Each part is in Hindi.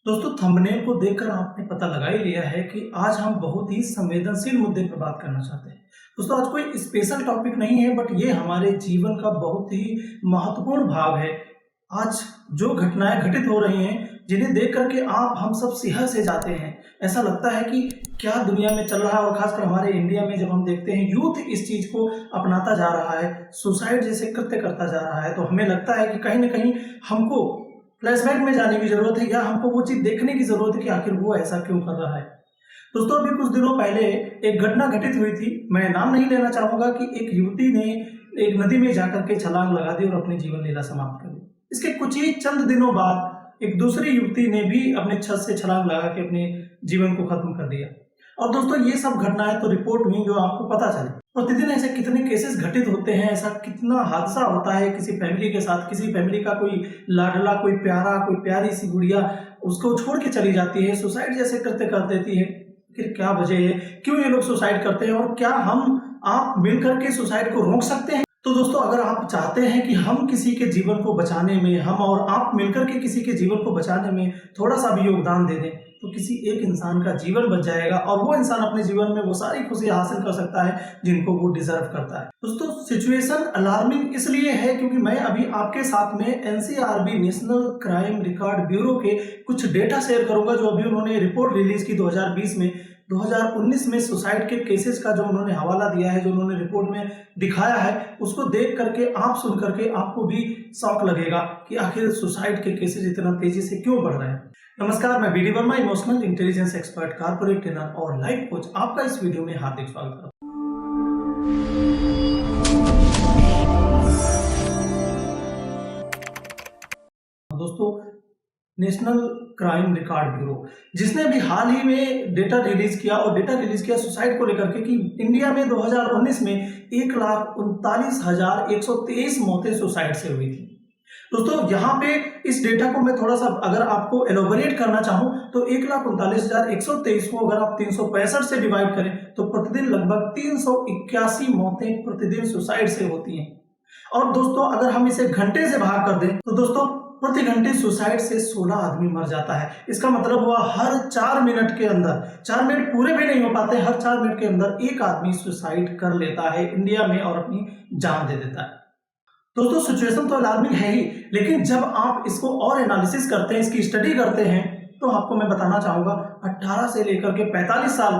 दोस्तों थंबनेल को देखकर आपने पता लगा ही लिया है कि आज हम बहुत ही संवेदनशील मुद्दे पर बात करना चाहते हैं। दोस्तों आज कोई स्पेशल टॉपिक नहीं है, बट ये हमारे जीवन का बहुत ही महत्वपूर्ण भाग है। आज जो घटनाएं घटित हो रही हैं, जिन्हें देख करके आप हम सब सिहर से जाते हैं। ऐसा लगता है कि क्या दुनिया में चल रहा है, और खासकर हमारे इंडिया में जब हम देखते हैं यूथ इस चीज को अपनाता जा रहा है, सुसाइड जैसे कृत्य करता जा रहा है, तो हमें लगता है कि कहीं ना कहीं हमको फ्लैशबैक में जाने की जरूरत है, या हमको वो चीज देखने की जरूरत है कि आखिर वो ऐसा क्यों कर रहा है। दोस्तों अभी कुछ दिनों पहले एक घटना घटित हुई थी। मैं नाम नहीं लेना चाहूंगा कि एक युवती ने एक नदी में जाकर के छलांग लगा दी और अपनी जीवन लीला समाप्त कर दी। इसके कुछ ही चंद दिनों बाद एक दूसरी युवती ने भी अपने छत से छलांग लगा के अपने जीवन को खत्म कर दिया। और दोस्तों ये सब घटनाएं तो रिपोर्ट हुई जो आपको पता चले। प्रतिदिन ऐसे कितने केसेस घटित होते हैं, ऐसा कितना हादसा होता है किसी फैमिली के साथ। किसी फैमिली का कोई लाडला, कोई प्यारा, कोई प्यारी सी गुड़िया उसको छोड़ के चली जाती है, सुसाइड जैसे कृत्य कर देती है। फिर क्या वजह है, क्यों ये लोग सुसाइड करते हैं, और क्या हम आप मिलकर के सुसाइड को रोक सकते हैं? तो दोस्तों अगर आप चाहते हैं कि हम किसी के जीवन को बचाने में, हम और आप मिलकर के किसी के जीवन को बचाने में थोड़ा सा भी योगदान दे दें, तो किसी एक इंसान का जीवन बच जाएगा और वो इंसान अपने जीवन में वो सारी खुशी हासिल कर सकता है जिनको वो डिजर्व करता है। दोस्तों सिचुएशन अलार्मिंग इसलिए है क्योंकि मैं अभी आपके साथ में NCRB national crime record bureau के कुछ डेटा शेयर करूंगा, जो अभी उन्होंने रिपोर्ट रिलीज की 2020 में। 2019 में सुसाइड के केसेस का जो उन्होंने हवाला दिया है, जो उन्होंने रिपोर्ट में दिखाया है, उसको देख करके आप सुन करके आपको भी शौक लगेगा कि आखिर सुसाइड के केसेस इतना तेजी से क्यों बढ़ रहे हैं। नमस्कार, मैं BD Verma, emotional intelligence expert, corporate trainer और लाइफ कोच, आपका इस वीडियो में हार्दिक स्वागत करता हूं। दोस्तों नेशनल क्राइम रिकॉर्ड ब्यूरो जिसने अभी हाल ही में डेटा रिलीज किया सुसाइड को लेकर के कि इंडिया में 2019 में 1,39,123 मौतें सुसाइड से हुई थी। दोस्तों यहाँ पे इस डेटा को मैं थोड़ा सा अगर आपको एलोबरेट करना चाहूं तो 1,39,123 को अगर आप 365 से डिवाइड करें तो प्रतिदिन लगभग 381 मौतें प्रतिदिन सुसाइड से होती हैं। और दोस्तों अगर हम इसे घंटे से भाग कर दें तो दोस्तों प्रति घंटे सुसाइड से 16 आदमी मर जाता है। इसका मतलब हुआ हर 4 मिनट के अंदर, 4 मिनट पूरे भी नहीं हो पाते, हर 4 मिनट के अंदर एक आदमी सुसाइड कर लेता है इंडिया में और अपनी जान दे देता है। दोस्तों सिचुएशन तो अलार्मिंग है ही, लेकिन जब आप इसको और एनालिसिस करते हैं, इसकी स्टडी करते हैं, तो आपको मैं बताना चाहूंगा 18 से लेकर के 45 साल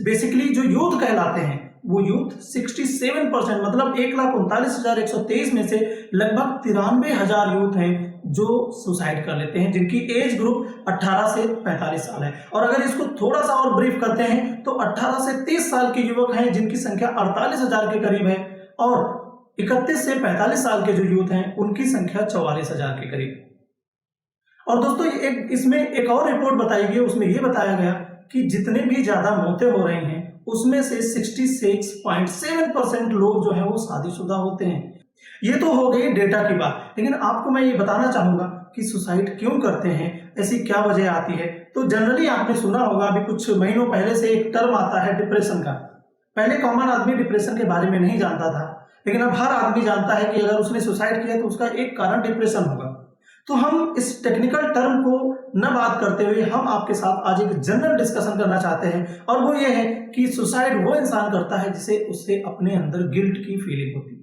बेसिकली जो यूथ कहलाते हैं, वो यूथ 67% मतलब 1,39,123 में से लगभग 93,000 यूथ हैं जो सुसाइड कर लेते हैं, जिनकी एज ग्रुप 18 से 45 साल है। और अगर इसको थोड़ा सा और ब्रीफ करते हैं तो 18 से 30 साल के युवक हैं जिनकी संख्या 48,000 के करीब है, और 31 से 45 साल के जो यूथ हैं उनकी संख्या 44,000 के करीब। और दोस्तों इसमें एक और रिपोर्ट बताई गई, उसमें यह बताया गया कि जितने भी ज्यादा मौतें हो रही हैं उसमें से 66.7% लोग जो है वो शादीशुदा होते हैं। ये तो हो गई डेटा की बात, लेकिन आपको मैं ये बताना चाहूंगा कि सुसाइड क्यों करते हैं, ऐसी क्या वजह आती है। तो जनरली आपने सुना होगा, अभी कुछ महीनों पहले से एक टर्म आता है डिप्रेशन का। पहले कॉमन आदमी डिप्रेशन के बारे में नहीं जानता था, लेकिन अब हर आदमी जानता है कि अगर उसने सुसाइड किया तो उसका एक कारण डिप्रेशन होगा। तो हम इस टेक्निकल टर्म को न बात करते हुए हम आपके साथ आज एक जनरल डिस्कशन करना चाहते हैं, और वो ये है कि सुसाइड वो इंसान करता है जिसे उससे अपने अंदर गिल्ट की फीलिंग होती है।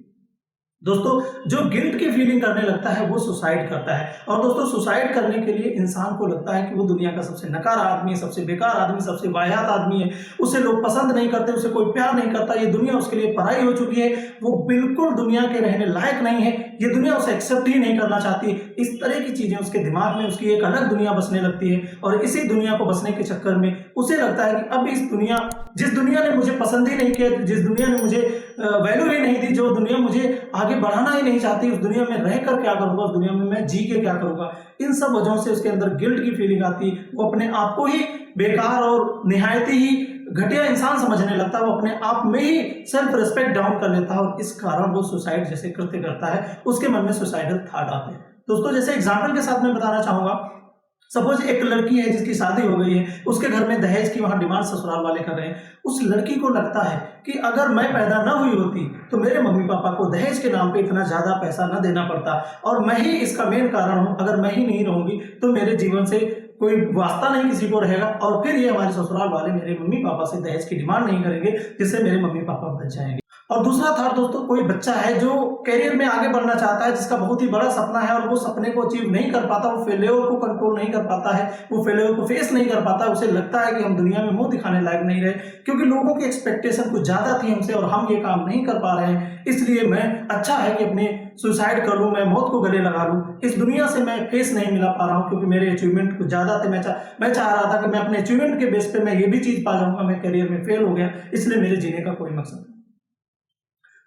दोस्तों जो गिल्ट की फीलिंग करने लगता है वो सुसाइड करता है। और दोस्तों सुसाइड करने के लिए इंसान को लगता है कि वो दुनिया का सबसे नकार आदमी है, सबसे बेकार आदमी, सबसे वाहियात आदमी है, उसे लोग पसंद नहीं करते, उसे कोई प्यार नहीं करता, ये दुनिया उसके लिए पराई हो चुकी है, वो बिल्कुल दुनिया के रहने लायक नहीं है, ये दुनिया उसे एक्सेप्ट ही नहीं करना चाहती। इस तरह की चीजें उसके दिमाग में, उसकी एक अलग दुनिया बसने लगती है, और इसी दुनिया को बसने के चक्कर में उसे लगता है कि अब इस दुनिया, जिस दुनिया ने मुझे पसंद ही नहीं किया, जिस दुनिया ने मुझे वैल्यू ही नहीं दी, जो दुनिया मुझे आगे बढ़ाना ही नहीं चाहती, उस दुनिया में रह कर क्या करूंगा, उस दुनिया में मैं जी के क्या करूंगा। इन सब वजहों से उसके अंदर गिल्ट की फीलिंग आती, वो अपने आप को ही बेकार और निहायत ही घटिया इंसान समझने लगता है, वो अपने आप में ही सेल्फ रिस्पेक्ट डाउन कर लेता है, और इस कारण वो सुसाइड जैसे कृत्य करता है, उसके मन में सुसाइडल थॉट आते हैं। दोस्तों जैसे एग्जाम्पल के साथ मैं बताना चाहूंगा, सपोज एक लड़की है जिसकी शादी हो गई है, उसके घर में दहेज की वहां डिमांड ससुराल वाले कर रहे हैं। उस लड़की को लगता है कि अगर मैं पैदा ना हुई होती तो मेरे मम्मी पापा को दहेज के नाम पे इतना ज्यादा पैसा ना देना पड़ता, और मैं ही इसका मेन कारण हूं, अगर मैं ही नहीं रहूंगी तो मेरे जीवन से कोई वास्ता नहीं किसी को रहेगा, और फिर ये हमारे ससुराल वाले मेरे मम्मी पापा से दहेज की डिमांड नहीं करेंगे, जिससे मेरे मम्मी पापा बच जाएंगे। और दूसरा था दोस्तों, कोई बच्चा है जो करियर में आगे बढ़ना चाहता है, जिसका बहुत ही बड़ा सपना है और वो सपने को अचीव नहीं कर पाता, वो फेल्योर को कंट्रोल नहीं कर पाता है, वो फेल्योर को फेस नहीं कर पाता, उसे लगता है कि हम दुनिया में मुंह दिखाने लायक नहीं रहे, क्योंकि लोगों की एक्सपेक्टेशन कुछ ज्यादा थी हमसे और हम ये काम नहीं कर पा रहे हैं। इसलिए मैं अच्छा है कि अपने सुसाइड कर लूं, मैं मौत को गले लगा लूं, इस दुनिया से मैं फेस नहीं मिला पा रहा हूं, क्योंकि मेरे अचीवमेंट कुछ ज्यादा थे। मैं चाह रहा था कि मैं अपने अचीवमेंट के बेस पे मैं ये भी चीज पा जाऊंगा, मैं करियर में फेल हो गया, इसलिए मेरे जीने का कोई मकसद नहीं।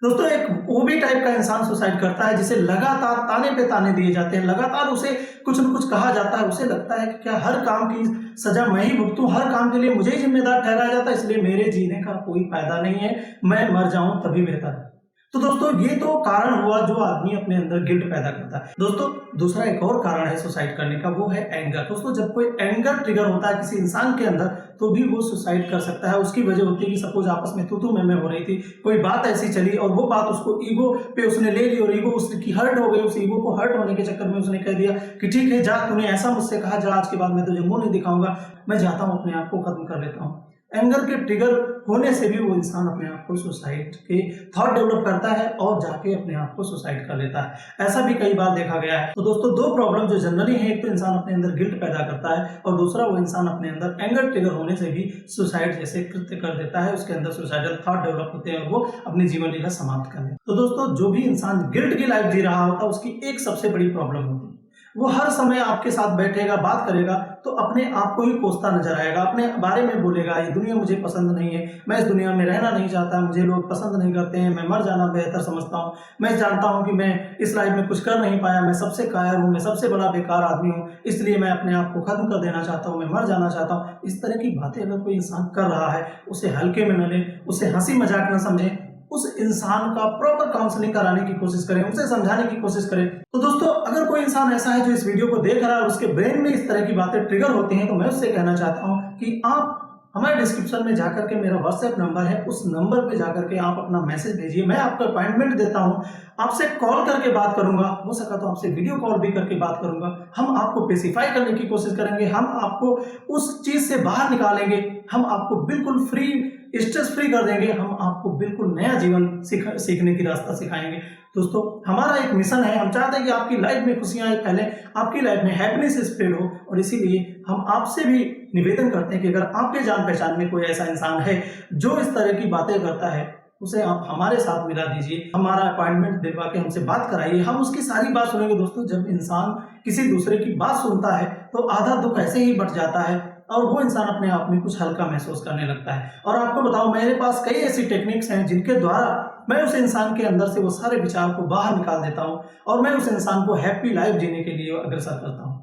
दोस्तों, एक वो भी टाइप का इंसान सुसाइड करता है जिसे लगातार ताने पे ताने दिए जाते हैं, लगातार उसे कुछ न कुछ कहा जाता है, उसे लगता है कि क्या हर काम की सजा मैं ही भुगतूं, हर काम के लिए मुझे ही जिम्मेदार ठहराया जाता है, इसलिए मेरे जीने का कोई फायदा नहीं है, मैं मर जाऊं तभी बेहतर है। तो दोस्तों, ये तो कारण हुआ जो आदमी अपने अंदर गिल्ट पैदा करता है। दोस्तों, दूसरा एक और कारण है सुसाइड करने का, वो है एंगर। दोस्तों, जब कोई एंगर ट्रिगर होता है किसी इंसान के अंदर, तो भी वो सुसाइड कर सकता है। उसकी वजह होती है कि सपोज आपस में तू मैं हो रही थी, कोई बात ऐसी चली और वो बात उसको ईगो पे उसने ले ली और ईगो उसकी हर्ट हो गई, उस ईगो को हर्ट होने के चक्कर में उसने कह दिया कि ठीक है, जा, तूने ऐसा मुझसे कहा, जा, आज के बाद मैं तुझे मुंह नहीं दिखाऊंगा, मैं जाता हूं, अपने आप को खत्म कर लेता हूं। एंगर के ट्रिगर होने से भी वो इंसान अपने आप को सुसाइड के थॉट डेवलप करता है और जाके अपने आप को सुसाइड कर लेता है। ऐसा भी कई बार देखा गया है। तो दोस्तों, दो प्रॉब्लम जो जनरली है, एक तो इंसान अपने अंदर गिल्ट पैदा करता है और दूसरा वो इंसान अपने अंदर एंगर ट्रिगर होने से भी सुसाइड जैसे कृत्य कर देता है, उसके अंदर सुसाइडल थॉट डेवलप होते हैं और वो अपनी जीवन लीला समाप्त कर लेता है। तो दोस्तों, जो भी इंसान गिल्ट की लाइफ जी रहा होता है, उसकी एक सबसे बड़ी प्रॉब्लम होती है, वो हर समय आपके साथ बैठेगा, बात करेगा तो अपने आप को ही कोसता नजर आएगा, अपने बारे में बोलेगा, ये दुनिया मुझे पसंद नहीं है, मैं इस दुनिया में रहना नहीं चाहता, मुझे लोग पसंद नहीं करते हैं, मैं मर जाना बेहतर समझता हूँ, मैं जानता हूँ कि मैं इस लाइफ में कुछ कर नहीं पाया, मैं सबसे कायर हूँ, मैं सबसे बड़ा बेकार आदमी हूँ, इसलिए मैं अपने आप को खत्म कर देना चाहता हूँ, मैं मर जाना चाहता हूँ। इस तरह की बातें अगर कोई इंसान कर रहा है, उसे हल्के में न ले, उसे हंसी मजाक न समझे, उस इंसान का प्रॉपर काउंसलिंग कराने की कोशिश करें, उसे समझाने की कोशिश करें। तो दोस्तों, अगर कोई इंसान ऐसा है जो इस वीडियो को देख रहा है और उसके ब्रेन में इस तरह की बातें ट्रिगर होती हैं, तो मैं उससे कहना चाहता हूं कि आप हमारे डिस्क्रिप्शन में जाकर के मेरा व्हाट्सएप नंबर है, उस नंबर पे जाकर के आप अपना मैसेज भेजिए, मैं आपका अपॉइंटमेंट देता हूं, आपसे कॉल करके बात करूंगा, हो सका तो आपसे वीडियो कॉल भी करके बात करूंगा। हम आपको पेसिफाई करने की कोशिश करेंगे, हम आपको उस चीज से बाहर निकालेंगे, हम आपको बिल्कुल फ्री, स्ट्रेस फ्री कर देंगे, हम आपको बिल्कुल नया जीवन सीखने की रास्ता सिखाएंगे। दोस्तों, हमारा एक मिशन है, हम चाहते हैं कि आपकी लाइफ में खुशियां फैले, आपकी लाइफ में हैप्पीनेस स्प्रेड हो, और इसीलिए हम आपसे भी निवेदन करते हैं कि अगर आपके जान पहचान में कोई ऐसा इंसान है जो इस तरह की बातें करता है, उसे आप हमारे साथ मिला दीजिए, हमारा अपॉइंटमेंट दिलवा के हमसे बात कराइए, हम उसकी सारी बात सुनेंगे। दोस्तों, जब इंसान किसी दूसरे की बात सुनता है तो आधा दुख ऐसे ही बट जाता है और वो इंसान अपने आप में कुछ हल्का महसूस करने लगता है। और आपको बताऊं, मेरे पास कई ऐसी टेक्निक्स हैं जिनके द्वारा मैं उस इंसान के अंदर से वो सारे विचार को बाहर निकाल देता हूं और मैं उस इंसान को हैप्पी लाइफ जीने के लिए अग्रसर करता हूं।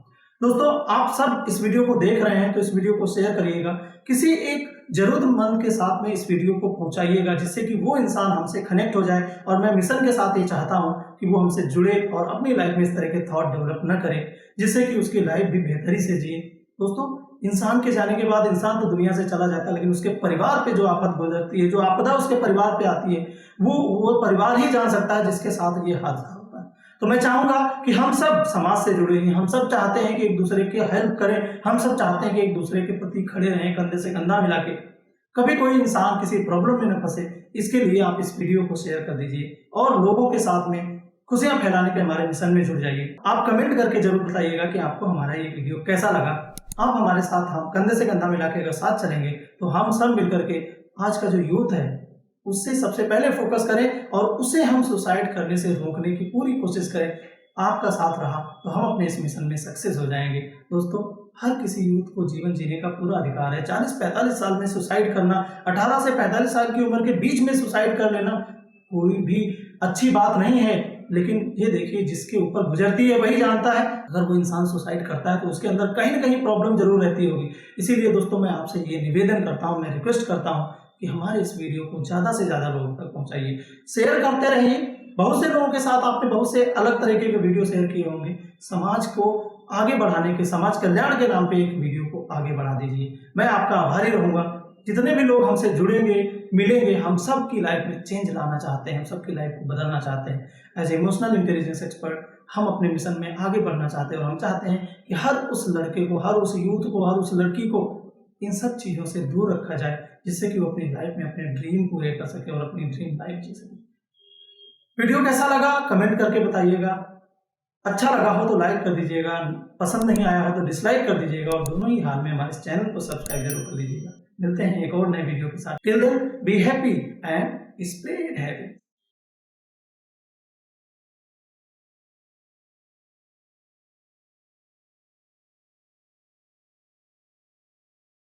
दोस्तों, आप सब इस वीडियो को देख रहे हैं तो इस वीडियो को शेयर करिएगा, किसी एक जरूरतमंद के साथ में इस वीडियो को पहुंचाइएगा, जिससे कि वो इंसान हमसे कनेक्ट हो जाए। और मैं मिशन के साथ ये चाहता हूं कि वो हमसे जुड़े और अपनी लाइफ में इस तरह के थॉट डेवलप न करे, जिससे कि उसकी लाइफ भी बेहतरी से जिए। दोस्तों, इंसान के जाने के बाद इंसान तो दुनिया से चला जाता है, लेकिन उसके परिवार पे जो आफत गुजरती है, जो आपदा उसके परिवार पे आती है, वो परिवार ही जान सकता है जिसके साथ ये हादसा होता है। तो मैं चाहूंगा कि हम सब समाज से जुड़े हैं, हम सब चाहते हैं कि एक दूसरे की हेल्प करें, हम सब चाहते हैं कि एक दूसरे के प्रति खड़े रहें, कंधे से कंधा मिला के, कभी कोई इंसान किसी प्रॉब्लम में न फंसे। इसके लिए आप इस वीडियो को शेयर कर दीजिए और लोगों के साथ में खुशियां फैलाने के हमारे मिशन में जुड़ जाइए। आप कमेंट करके जरूर बताइएगा कि आपको हमारा ये वीडियो कैसा लगा। आप हमारे साथ, हम कंधे से कंधा मिला के अगर साथ चलेंगे तो हम सब मिलकर के आज का जो यूथ है उससे सबसे पहले फोकस करें और उसे हम सुसाइड करने से रोकने की पूरी कोशिश करें। आपका साथ रहा तो हम अपने इस मिशन में सक्सेस हो जाएंगे। दोस्तों, हर किसी यूथ को जीवन जीने का पूरा अधिकार है। 40-45 साल में सुसाइड करना, 18 से 45 साल की उम्र के बीच में सुसाइड कर लेना कोई भी अच्छी बात नहीं है, लेकिन ये देखिए, जिसके ऊपर गुजरती है वही जानता है। अगर वो इंसान सुसाइड करता है तो उसके अंदर कहीं ना कहीं प्रॉब्लम जरूर रहती होगी। इसीलिए दोस्तों, मैं आपसे ये निवेदन करता हूँ, मैं रिक्वेस्ट करता हूँ कि हमारे इस वीडियो को ज़्यादा से ज़्यादा लोगों तक पहुँचाइए, शेयर करते रहिए। बहुत से लोगों के साथ आपने बहुत से अलग तरीके के वीडियो शेयर किए होंगे। समाज को आगे बढ़ाने के, समाज कल्याण के नाम पे एक वीडियो को आगे बढ़ा दीजिए। मैं आपका आभारी रहूँगा। जितने भी लोग हमसे जुड़ेंगे, मिलेंगे, हम सब की लाइफ में चेंज लाना चाहते हैं, हम सब की लाइफ को बदलना चाहते हैं। एज इमोशनल इंटेलिजेंस एक्सपर्ट हम अपने मिशन में आगे बढ़ना चाहते हैं और हम चाहते हैं कि हर उस लड़के को, हर उस यूथ को, हर उस लड़की को इन सब चीज़ों से दूर रखा जाए, जिससे कि वो अपनी लाइफ में अपने ड्रीम पूरे कर सके और अपनी ड्रीम लाइफ जी सके। वीडियो कैसा लगा कमेंट करके बताइएगा। अच्छा लगा हो तो लाइक कर दीजिएगा, पसंद नहीं आया हो तो डिसलाइक कर दीजिएगा और दोनों ही हाल में हमारे इस चैनल को सब्सक्राइब जरूर कर लीजिएगा। मिलते हैं एक और नए वीडियो के साथ। Till then be happy and spread happy.